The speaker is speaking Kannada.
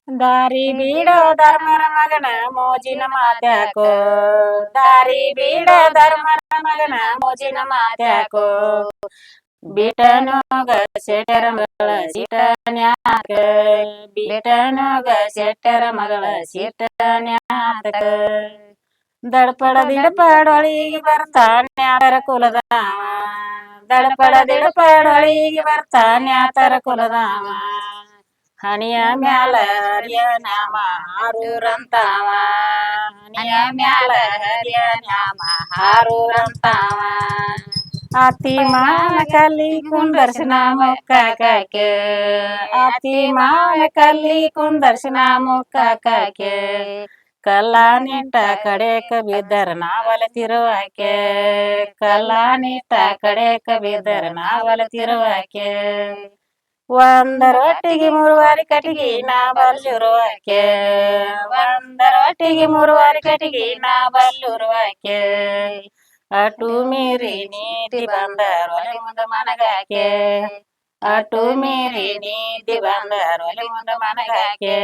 ದಾರಿ ಬೀಡೋ ಧರ್ಮರ ಮಗನ ಮೋಜಿನ ಮಾತ್ಯಾಕೋ ದಾರಿ ಬೀಡೋ ಧರ್ಮರ ಮಗನ ಮೋಜಿನ ಮಾತ್ಯಾಕೋ ಬಿಟನೋಗ ಶೆಟ್ಟರ ಮಗಳ ಸಿಟನ್ಯಾಕ ಬಿಟನೋಗ ಶೆಟ್ಟರ ಮಗಳ ಸಿಟನ್ಯಾಕ ದಡಪಡ ದಿಡಪಡೊಳಿಗೆ ಬರ್ತಾನ್ಯಾತರ ಕುಲದಾವ ದಡಪಡ ದಿಡಪಡೊಳಿಗೆ ಬರ್ತಾನ್ಯಾತರ ಕುಲದಾವ ಹಣಿಯ ಮ್ಯಾಲ ಹರಿಯ ನಾಮ ಹಾರೂರಂತಾವ ಹಣಿಯ ಮ್ಯಾಲ ಹರಿಯ ನಾಮ ಹಾರೂರಂತಾವ ಅತಿ ಮಾನ ಕಲ್ಲಿ ಕುಂದರ್ಶನ ಮುಕ್ಕಾಕೆ ಅತಿ ಮಾನ ಕಲ್ಲಿ ಕುಂದರ್ಶನ ಮುಕ್ಕಾಕೆ ಕಲ್ಲಾನಿಟ್ಟ ಕಡೆಕ ಬಿದ್ದರ ನಾವಲತಿರುವಾಕೆ ಕಲ್ಲಾನಿಟ್ಟ ಕಡೆಕ ಬಿದ್ದರ ನಾವಲತಿರುವಾಕೆ ಒಂದ ರೊಟ್ಟಿಗೆ ಮೂರುವಾರಿ ಕಟ್ಟಿಗೆ ನಾ ಬಲ್ಲುರುವಾಕೆ ಒಂದ ರೊಟ್ಟಿಗೆ ಮೂರುವಾರಿ ಕಟ್ಟಿಗೆ ನಾ ಬಲ್ಲುರುವಾಕೆ ಅಟು ಮೀರಿ ನೀತಿ ಬಂದರ ಒಲೆ ಮುಂದ ಮನಗಾಕೆ ಅಟು ಮೀರಿ ನೀತಿ ಬಂದರ ಒಲೆ ಮುಂದ ಮನಗಾಕೆ